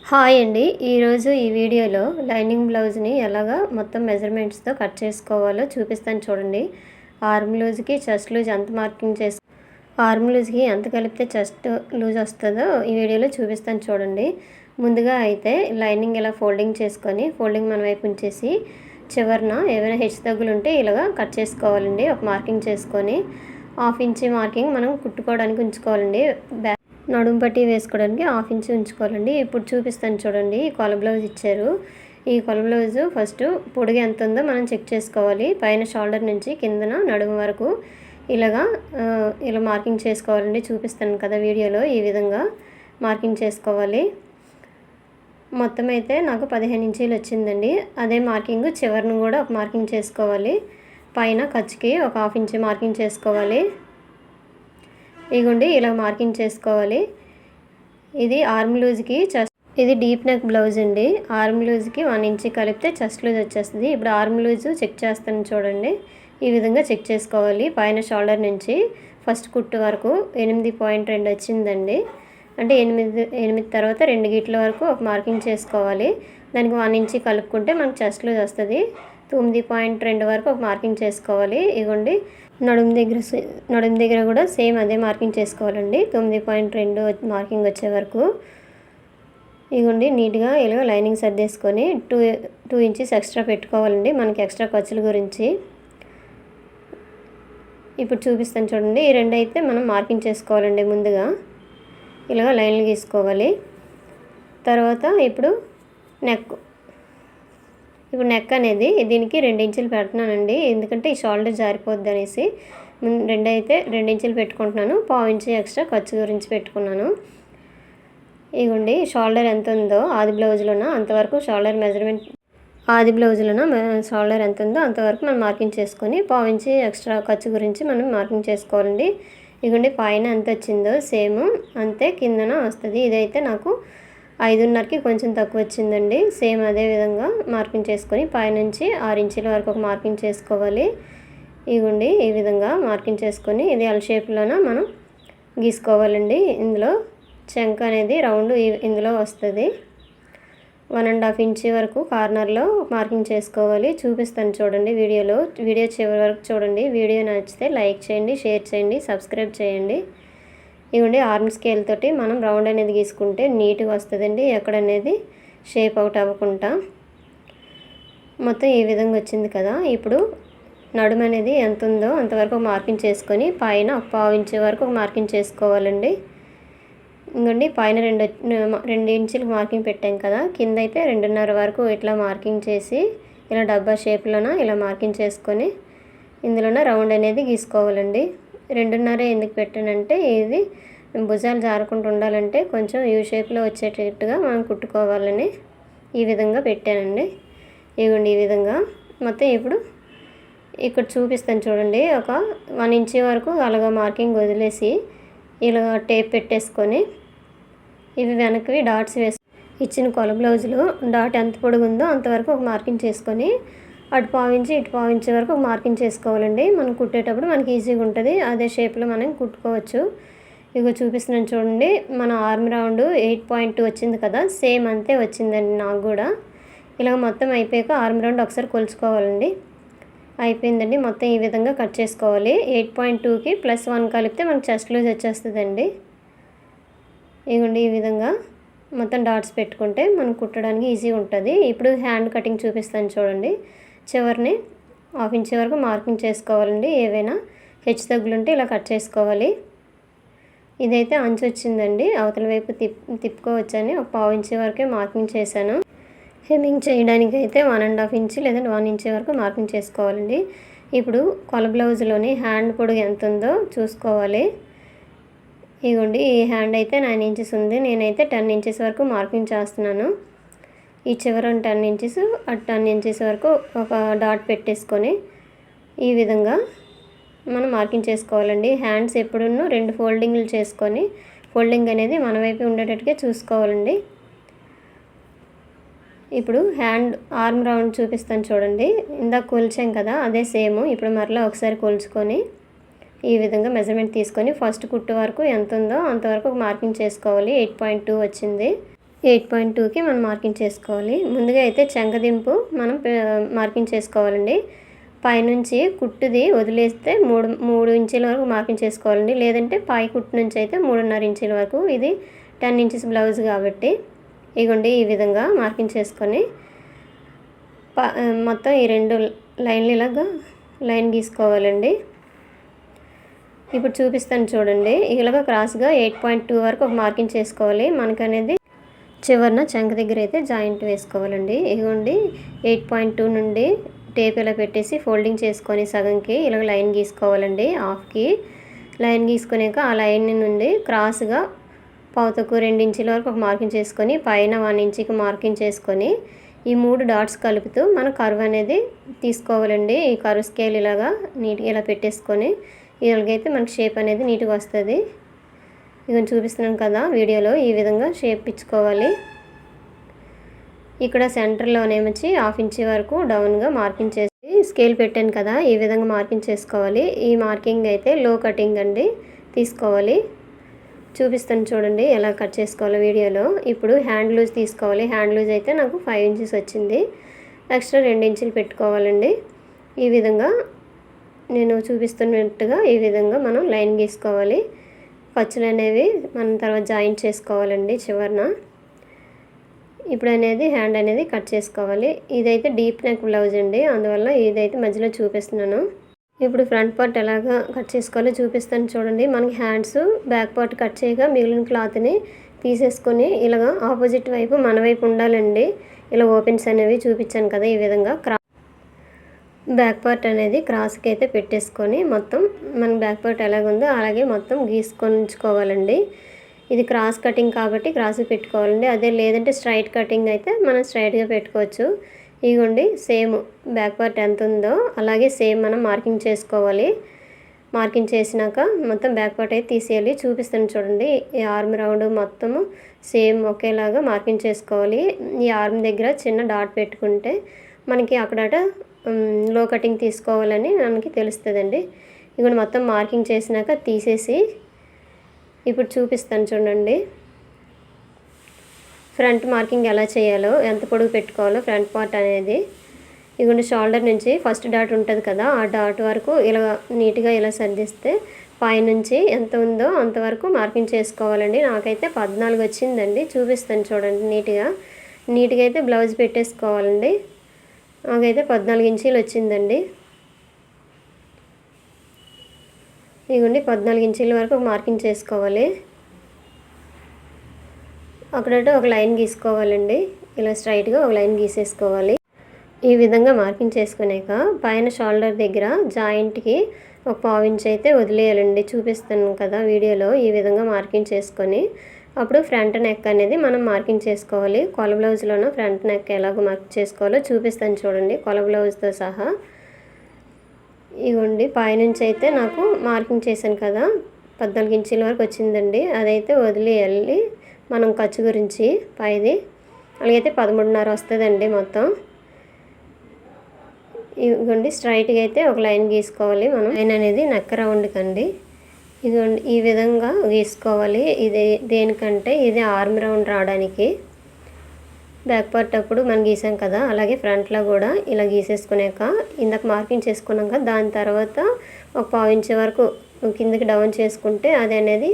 Hi అండి. ఈరోజు ఈ వీడియోలో లైనింగ్ బ్లౌజ్ని ఎలాగా మొత్తం మెజర్మెంట్స్తో కట్ చేసుకోవాలో చూపిస్తాను చూడండి. ఆర్మ్ లూజ్కి చెస్ట్ లూజ్ ఎంత మార్కింగ్ చేసి ఆర్మ్ లూజ్కి ఎంత కలిపితే చెస్ట్ లూజ్ వస్తుందో ఈ వీడియోలో చూపిస్తాను చూడండి. ముందుగా అయితే లైనింగ్ ఇలా ఫోల్డింగ్ చేసుకొని ఫోల్డింగ్ మన వైపు ఉంచేసి చివరన ఏమైనా హెచ్చు తగ్గులు ఉంటే ఇలాగా కట్ చేసుకోవాలండి. ఒక మార్కింగ్ చేసుకొని 1/2 ఇంచ్ మార్కింగ్ మనం కుట్టుకోవడానికి ఉంచుకోవాలండి. నడుము పట్టి వేసుకోవడానికి 1/2 ఇంచ్ ఉంచుకోవాలండి. ఇప్పుడు చూపిస్తాను చూడండి. ఈ కొల బ్లౌజ్ ఇచ్చారు. ఈ కొల బ్లౌజ్ ఫస్ట్ పొడుగు ఎంత ఉందో మనం చెక్ చేసుకోవాలి. పైన షోల్డర్ నుంచి కిందన నడుము వరకు ఇలా మార్కింగ్ చేసుకోవాలండి. చూపిస్తాను కదా వీడియోలో ఈ విధంగా మార్కింగ్ చేసుకోవాలి. మొత్తం అయితే నాకు 15 ఇంచీలు వచ్చిందండి. అదే మార్కింగ్ చివరిని కూడా ఒక మార్కింగ్ చేసుకోవాలి. పైన ఖర్చుకి ఒక 1/2 ఇంచ్ మార్కింగ్ చేసుకోవాలి. ఇగోండి ఇలా మార్కింగ్ చేసుకోవాలి. ఇది ఆర్మ్ లూజ్కి ఇది డీప్ నెక్ బ్లౌజ్ అండి. ఆర్మ్ లూజ్కి 1 ఇంచ్ కలిపితే చెస్ట్ లూజ్ వచ్చేస్తుంది. ఇప్పుడు ఆర్మ్ లూజ్ చెక్ చేస్తాను చూడండి. ఈ విధంగా చెక్ చేసుకోవాలి. పైన షోల్డర్ నుంచి ఫస్ట్ కుట్టు వరకు 8.2 వచ్చిందండి. అంటే 8 తర్వాత 2 గీట్ల వరకు ఒక మార్కింగ్ చేసుకోవాలి. దానికి 1 ఇంచ్ కలుపుకుంటే మనకు చెస్ట్ లూజ్ వస్తుంది. 9.2 వరకు ఒక మార్కింగ్ చేసుకోవాలి. ఇగోండి నడుము దగ్గర కూడా సేమ్ అదే మార్కింగ్ చేసుకోవాలండి. 9.2 మార్కింగ్ వచ్చే వరకు. ఇగోండి నీట్గా ఇలా లైనింగ్ సర్దేసుకొని 2 ఇంచెస్ ఎక్స్ట్రా పెట్టుకోవాలండి మనకి ఎక్స్ట్రా ఖర్చుల గురించి. ఇప్పుడు చూపిస్తాను చూడండి. ఈ రెండు అయితే మనం మార్కింగ్ చేసుకోవాలండి. ముందుగా ఇలా లైన్లు గీసుకోవాలి. తర్వాత ఇప్పుడు నెక్ అనేది దీనికి 2 ఇంచులు పెడుతున్నానండి. ఎందుకంటే ఈ షోల్డర్ జారిపోద్ది అనేసి 2 ఇంచులు పెట్టుకుంటున్నాను. 1/2 ఇంచ్ ఎక్స్ట్రా ఖర్చు గురించి పెట్టుకున్నాను. ఇగోండి షోల్డర్ ఎంత ఉందో ఆది బ్లౌజ్లోన అంతవరకు షోల్డర్ మెజర్మెంట్ షోల్డర్ ఎంత ఉందో అంతవరకు మనం మార్కింగ్ చేసుకొని 1/2 ఇంచ్ ఎక్స్ట్రా ఖర్చు గురించి మనం మార్కింగ్ చేసుకోవాలండి. ఇగోండి పైన ఎంత వచ్చిందో సేమ్ అంతే కిందన వస్తుంది. ఇదైతే నాకు 5.5కి కొంచెం తక్కువ వచ్చిందండి. సేమ్ అదే విధంగా మార్కింగ్ చేసుకొని పైనుంచి 6 ఇంచుల వరకు ఒక మార్కింగ్ చేసుకోవాలి. ఇగోండి ఈ విధంగా మార్కింగ్ చేసుకొని ఇది ఎల్ షేప్లోన మనం గీసుకోవాలండి. ఇందులో చెంక అనేది రౌండ్ ఇందులో వస్తుంది. 1.5 ఇంచ్ వరకు కార్నర్లో మార్కింగ్ చేసుకోవాలి. చూపిస్తాను చూడండి వీడియో చివరి వరకు చూడండి. వీడియో నచ్చితే లైక్ చేయండి, షేర్ చేయండి, సబ్స్క్రైబ్ చేయండి. ఇవ్వండి ఆర్మ్ స్కేల్ తోటి మనం రౌండ్ అనేది గీసుకుంటే నీట్గా వస్తుందండి. ఎక్కడనేది షేప్ అవుట్ అవ్వకుండా మొత్తం ఈ విధంగా వచ్చింది కదా. ఇప్పుడు నడుము అనేది ఎంత ఉందో అంతవరకు మార్కింగ్ చేసుకొని పైన 1/2 ఇంచ్ వరకు మార్కింగ్ చేసుకోవాలండి. ఇంకోండి పైన 2 ఇంచులకు మార్కింగ్ పెట్టాం కదా. కింద అయితే 2.5 వరకు ఇట్లా మార్కింగ్ చేసి ఇలా డబ్బా షేప్లోన ఇలా మార్కింగ్ చేసుకొని ఇందులోన రౌండ్ అనేది గీసుకోవాలండి. 2.5 ఎందుకు పెట్టానంటే ఇది భుజాలు జారకుండా ఉండాలంటే కొంచెం యూ షేప్లో వచ్చేటట్టుగా మనం కుట్టుకోవాలని ఈ విధంగా పెట్టానండి. ఇవ్వండి ఈ విధంగా మొత్తం. ఇప్పుడు ఇక్కడ చూపిస్తాను చూడండి. ఒక 1 ఇంచ్ వరకు అలాగా మార్కింగ్ వదిలేసి ఇలా టేప్ పెట్టేసుకొని ఇవి వెనక్కి డాట్స్ ఇచ్చిన కొల బ్లౌజులో డాట్ ఎంత పొడుగుందో అంతవరకు ఒక మార్కింగ్ చేసుకొని అటు 1/2 ఇంచ్ ఇటు 1/2 ఇంచ్ వరకు ఒక మార్కింగ్ చేసుకోవాలండి. మనం కుట్టేటప్పుడు మనకి ఈజీగా ఉంటుంది. అదే షేప్లో మనం కుట్టుకోవచ్చు. ఇగో చూపిస్తున్నాను చూడండి. మన ఆర్మ్ రౌండ్ 8.2 వచ్చింది కదా. సేమ్ అంతే వచ్చిందండి నాకు కూడా. ఇలా మొత్తం అయిపోయాక ఆర్మ్ రౌండ్ ఒకసారి కొలుచుకోవాలండి. అయిపోయిందండి. మొత్తం ఈ విధంగా కట్ చేసుకోవాలి. 8.2కి +1 కలిపితే మనకు చెస్ట్ లూజ్ వచ్చేస్తుందండి. ఇగోండి ఈ విధంగా మొత్తం డాట్స్ పెట్టుకుంటే మనం కుట్టడానికి ఈజీగా ఉంటుంది. ఇప్పుడు హ్యాండ్ కటింగ్ చూపిస్తాను చూడండి. చివరిని 1/2 ఇంచ్ వరకు మార్కింగ్ చేసుకోవాలండి. ఏవైనా హెచ్చు తగ్గులుంటే ఇలా కట్ చేసుకోవాలి. ఇదైతే అంచు వచ్చిందండి. అవతల వైపు తిప్పుకోవచ్చని ఒక 1/2 ఇంచ్ వరకే మార్కింగ్ చేశాను. హెమ్మింగ్ చేయడానికి అయితే 1.5 ఇంచ్ లేదా 1 ఇంచ్ వరకు మార్కింగ్ చేసుకోవాలండి. ఇప్పుడు కొల బ్లౌజ్లోని హ్యాండ్ పొడుగు ఎంత ఉందో చూసుకోవాలి. ఇగోండి ఈ హ్యాండ్ అయితే 9 ఇంచెస్ ఉంది. నేనైతే 10 ఇంచెస్ వరకు మార్కింగ్ చేస్తున్నాను. ఈ చివర 10 ఇంచెస్ అటు 10 ఇంచెస్ వరకు ఒక డాట్ పెట్టేసుకొని ఈ విధంగా మనం మార్కింగ్ చేసుకోవాలండి. హ్యాండ్స్ ఎప్పుడున్నూ 2 ఫోల్డింగ్లు చేసుకొని ఫోల్డింగ్ అనేది మన వైపు ఉండేటట్టుగా చూసుకోవాలండి. ఇప్పుడు హ్యాండ్ ఆర్మ్ రౌండ్ చూపిస్తాను చూడండి. ఇందాక కొలిచాం కదా అదే సేమ్. ఇప్పుడు మరలా ఒకసారి కొలుచుకొని ఈ విధంగా మెజర్మెంట్ తీసుకొని ఫస్ట్ కుట్టు వరకు ఎంత ఉందో అంతవరకు మార్కింగ్ చేసుకోవాలి. 8.2 వచ్చింది. 8.2కి మనం మార్కింగ్ చేసుకోవాలి. ముందుగా అయితే చంకదింపు మనం మార్కింగ్ చేసుకోవాలండి. పైనుంచి కుట్టుది వదిలేస్తే 3 ఇంచుల వరకు మార్కింగ్ చేసుకోవాలండి. లేదంటే పై కుట్టు నుంచి అయితే 3.5 ఇంచుల వరకు. ఇది 10 ఇంచెస్ బ్లౌజ్ కాబట్టి ఇగోండి ఈ విధంగా మార్కింగ్ చేసుకొని మొత్తం ఈ 2 లైన్లు ఇలాగా లైన్ గీసుకోవాలండి. ఇప్పుడు చూపిస్తాను చూడండి. ఇలాగ క్రాస్గా 8.2 వరకు ఒక మార్కింగ్ చేసుకోవాలి. మనకనేది చివరన చంక దగ్గర అయితే జాయింట్ వేసుకోవాలండి. ఇగోండి 8.2 నుండి టేప్ ఇలా పెట్టేసి ఫోల్డింగ్ చేసుకొని సగంకి ఇలాగ లైన్ గీసుకోవాలండి. హాఫ్కి లైన్ గీసుకున్నాక ఆ లైన్ నుండి క్రాస్గా పావుతకు 2 ఇంచుల వరకు ఒక మార్కింగ్ చేసుకొని పైన 1 ఇంచుకి మార్కింగ్ చేసుకొని ఈ 3 డాట్స్ కలుపుతూ మన కర్వ్ అనేది తీసుకోవాలండి. ఈ కర్వ్ స్కేల్ ఇలాగా నీట్గా ఇలా పెట్టేసుకొని ఇలాగైతే మనకి షేప్ అనేది నీట్గా వస్తుంది. ఇక చూపిస్తున్నాను కదా వీడియోలో, ఈ విధంగా షేప్ ఇచ్చుకోవాలి. ఇక్కడ సెంటర్లోనేమొచ్చి 1/2 ఇంచ్ వరకు డౌన్గా మార్కింగ్ చేసి స్కేల్ పెట్టాను కదా, ఈ విధంగా మార్కింగ్ చేసుకోవాలి. ఈ మార్కింగ్ అయితే లో కటింగ్ అండి తీసుకోవాలి. చూపిస్తాను చూడండి ఎలా కట్ చేసుకోవాలో వీడియోలో. ఇప్పుడు హ్యాండ్ లూజ్ తీసుకోవాలి. హ్యాండ్ లూజ్ అయితే నాకు 5 ఇంచెస్ వచ్చింది. ఎక్స్ట్రా 2 ఇంచులు పెట్టుకోవాలండి. ఈ విధంగా నేను చూపిస్తున్నట్టుగా ఈ విధంగా మనం లైన్ గీసుకోవాలి. ఖర్చులు అనేవి మనం తర్వాత జాయింట్ చేసుకోవాలండి చివరన. ఇప్పుడు అనేది హ్యాండ్ అనేది కట్ చేసుకోవాలి. ఇదైతే డీప్ నెక్ బ్లౌజ్ అండి, అందువల్ల ఇదైతే మధ్యలో చూపిస్తున్నాను. ఇప్పుడు ఫ్రంట్ పార్ట్ ఎలాగా కట్ చేసుకోవాలో చూపిస్తాను చూడండి. మనకి హ్యాండ్స్ బ్యాక్ పార్ట్ కట్ చేయగా మిగిలిన క్లాత్ని తీసేసుకొని ఇలాగా ఆపోజిట్ వైపు మన వైపు ఉండాలండి. ఇలా ఓపెన్స్ అనేవి చూపించాను కదా, ఈ విధంగా బ్యాక్ పార్ట్ అనేది క్రాస్కి అయితే పెట్టేసుకొని మొత్తం మన బ్యాక్ పార్ట్ ఎలాగుందో అలాగే మొత్తం గీసుకొని ఉంచుకోవాలండి. ఇది క్రాస్ కటింగ్ కాబట్టి క్రాస్ పెట్టుకోవాలండి. అదే లేదంటే స్ట్రైట్ కటింగ్ అయితే మనం స్ట్రైట్గా పెట్టుకోవచ్చు. ఇగోండి సేమ్ బ్యాక్ పార్ట్ ఎంత ఉందో అలాగే సేమ్ మనం మార్కింగ్ చేసుకోవాలి. మార్కింగ్ చేసినాక మొత్తం బ్యాక్ పార్ట్ అయితే తీసేయాలి. చూపిస్తాను చూడండి. ఈ ఆర్మ్ రౌండ్ మొత్తము సేమ్ ఒకేలాగా మార్కింగ్ చేసుకోవాలి. ఈ ఆర్మ్ దగ్గర చిన్న డాట్ పెట్టుకుంటే మనకి అక్కడట లో కటింగ్ తీసుకోవాలని మనకి తెలుస్తుందండి. ఇక్కడ మొత్తం మార్కింగ్ చేసినాక తీసేసి ఇప్పుడు చూపిస్తాను చూడండి. ఫ్రంట్ మార్కింగ్ ఎలా చేయాలో, ఎంత పొడుగు పెట్టుకోవాలో ఫ్రంట్ పార్ట్ అనేది. ఇదిగోండి షోల్డర్ నుంచి ఫస్ట్ డాట్ ఉంటుంది కదా, ఆ డాట్ వరకు ఇలా నీట్గా ఇలా సర్దిస్తే పైనుంచి ఎంత ఉందో అంతవరకు మార్కింగ్ చేసుకోవాలండి. నాకైతే 14 వచ్చిందండి. చూపిస్తాను చూడండి. నీట్గా అయితే బ్లౌజ్ పెట్టేసుకోవాలండి. నాకైతే 14 ఇంచీలు వచ్చిందండి. ఇదిగోండి 14 ఇంచీల వరకు మార్కింగ్ చేసుకోవాలి. అక్కడట ఒక లైన్ గీసుకోవాలండి. ఇలా స్ట్రైట్గా ఒక లైన్ గీసేసుకోవాలి. ఈ విధంగా మార్కింగ్ చేసుకున్నాక పైన షోల్డర్ దగ్గర జాయింట్కి ఒక 1/2 ఇంచ్ అయితే వదిలేయాలండి. చూపిస్తాను కదా వీడియోలో. ఈ విధంగా మార్కింగ్ చేసుకొని అప్పుడు ఫ్రంట్ నెక్ అనేది మనం మార్కింగ్ చేసుకోవాలి. కొల బ్లౌజ్లోనూ ఫ్రంట్ నెక్ ఎలాగో మార్క్ చేసుకోవాలో చూపిస్తాను చూడండి, కొల బ్లౌజ్తో సహా. ఇవ్వండి పైనుంచి అయితే నాకు మార్కింగ్ చేశాను కదా, 14 ఇంచుల వరకు వచ్చిందండి. అదైతే వదిలేయాలి మనం ఖర్చు గురించి పైది. అలాగైతే 13.5 వస్తుందండి మొత్తం. ఇవ్వండి స్ట్రైట్గా అయితే ఒక లైన్ గీసుకోవాలి మనం. లైన్ అనేది నెక్ రౌండ్కి అండి. ఇదిగోండి ఈ విధంగా గీసుకోవాలి. ఇది దేనికంటే ఇది ఆర్మ్ రౌండ్ రావడానికి. బ్యాక్ పార్ట్ అప్పుడు మనం గీసాం కదా, అలాగే ఫ్రంట్లో కూడా ఇలా గీసేసుకున్నాక ఇందాక మార్కింగ్ చేసుకున్నాక దాని తర్వాత ఒక 1/2 ఇంచ్ వరకు కిందకి డౌన్ చేసుకుంటే అది అనేది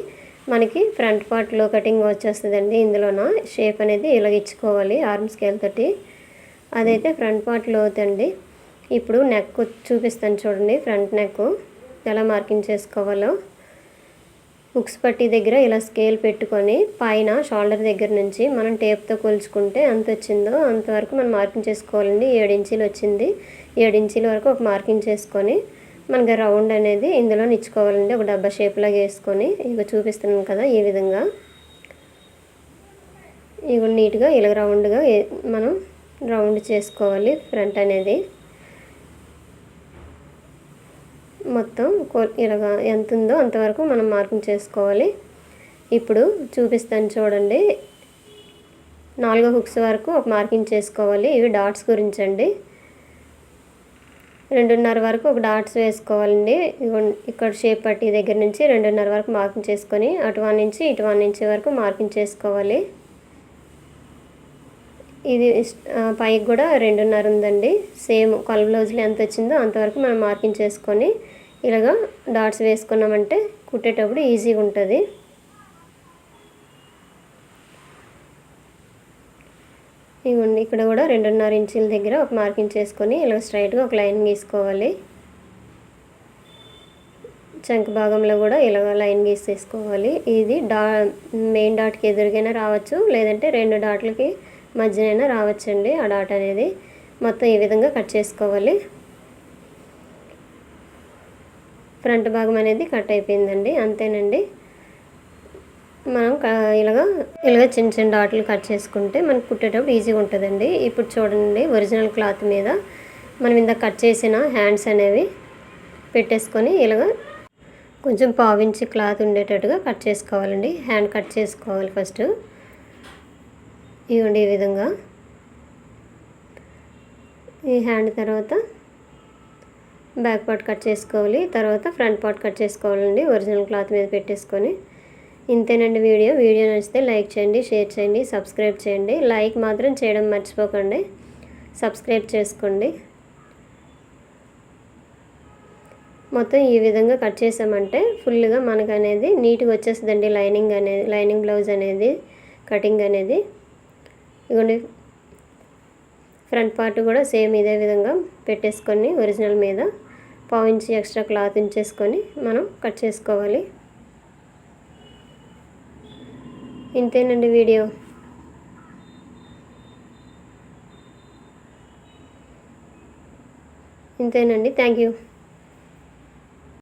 మనకి ఫ్రంట్ పార్ట్లో కటింగ్ వచ్చేస్తుందండి. ఇందులోన షేప్ అనేది ఇలా ఇచ్చుకోవాలి ఆర్మ్ స్కేల్ తోటి. అదైతే ఫ్రంట్ పార్ట్లో అవుతుంది. ఇప్పుడు నెక్ చూపిస్తాను చూడండి. ఫ్రంట్ నెక్ ఎలా మార్కింగ్ చేసుకోవాలో. హుక్స్ పట్టీ దగ్గర ఇలా స్కేల్ పెట్టుకొని పైన షోల్డర్ దగ్గర నుంచి మనం టేప్తో కొలుచుకుంటే ఎంత వచ్చిందో అంతవరకు మనం మార్కింగ్ చేసుకోవాలండి. 7 ఇంచీలు వచ్చింది. 7 ఇంచీల వరకు ఒక మార్కింగ్ చేసుకొని మనకి రౌండ్ అనేది ఇందులో ఇచ్చుకోవాలండి. ఒక డబ్బా షేప్లాగా వేసుకొని ఇక చూపిస్తున్నాను కదా, ఈ విధంగా ఇక నీట్గా ఇలా రౌండ్గా మనం రౌండ్ చేసుకోవాలి. ఫ్రంట్ అనేది మొత్తం ఇలాగా ఎంత ఉందో అంతవరకు మనం మార్కింగ్ చేసుకోవాలి. ఇప్పుడు చూపిస్తాను చూడండి. 4 హుక్స్ వరకు ఒక మార్కింగ్ చేసుకోవాలి. ఇవి డాట్స్ గురించి అండి. 2.5 వరకు ఒక డాట్స్ వేసుకోవాలండి. ఇక్కడ షేప్ పట్టీ దగ్గర నుంచి 2.5 వరకు మార్కింగ్ చేసుకొని అటు 1 ఇంచ్ ఇటు 1 ఇంచ్ వరకు మార్కింగ్ చేసుకోవాలి. ఇది పైకి కూడా 2.5 ఉందండి. సేమ్ కొల బ్లౌజ్లో ఎంత వచ్చిందో అంతవరకు మనం మార్కింగ్ చేసుకొని ఇలాగా డాట్స్ వేసుకున్నామంటే కుట్టేటప్పుడు ఈజీగా ఉంటుంది. ఇవ్వండి, ఇక్కడ కూడా 2.5 ఇంచుల దగ్గర ఒక మార్కింగ్ చేసుకొని ఇలా స్ట్రైట్గా ఒక లైన్ గీసుకోవాలి. చంక భాగంలో కూడా ఇలాగ లైన్ గీసేసుకోవాలి. ఇది మెయిన్ డాట్కి ఎదురుగైనా రావచ్చు, లేదంటే 2 డాట్లకి మధ్యనైనా రావచ్చండి. ఆ డాట్ అనేది మొత్తం ఈ విధంగా కట్ చేసుకోవాలి. ఫ్రంట్ భాగం అనేది కట్ అయిపోయిందండి, అంతేనండి. మనం ఇలాగ చిన్న చిన్న డాట్లు కట్ చేసుకుంటే మనకు కుట్టేటప్పుడు ఈజీగా ఉంటుందండి. ఇప్పుడు చూడండి, ఒరిజినల్ క్లాత్ మీద మనం ఇందాక కట్ చేసిన హ్యాండ్స్ అనేవి పెట్టేసుకొని ఇలాగ కొంచెం పావించి క్లాత్ ఉండేటట్టుగా కట్ చేసుకోవాలండి. హ్యాండ్ కట్ చేసుకోవాలి ఫస్ట్. ఇవ్వండి, ఈ విధంగా ఈ హ్యాండ్ తర్వాత బ్యాక్ పార్ట్ కట్ చేసుకోవాలి, తర్వాత ఫ్రంట్ పార్ట్ కట్ చేసుకోవాలండి ఒరిజినల్ క్లాత్ మీద పెట్టేసుకొని. ఇంతేనండి వీడియో నచ్చితే లైక్ చేయండి, షేర్ చేయండి, సబ్స్క్రైబ్ చేయండి. లైక్ మాత్రం చేయడం మర్చిపోకండి, సబ్స్క్రైబ్ చేసుకోండి. మొత్తం ఈ విధంగా కట్ చేసామంటే ఫుల్గా మనకు అనేది నీట్గా వచ్చేస్తుందండి. లైనింగ్ బ్లౌజ్ అనేది కటింగ్ అనేది. ఇదిగోండి, ఫ్రంట్ పార్ట్ కూడా సేమ్ ఇదే విధంగా పెట్టేసుకొని ఒరిజినల్ మీద పావించి ఎక్స్ట్రా క్లాత్ ఉంచేసుకొని మనం కట్ చేసుకోవాలి. ఇంతేనండి వీడియో. ఇంతేనండి. Thank you.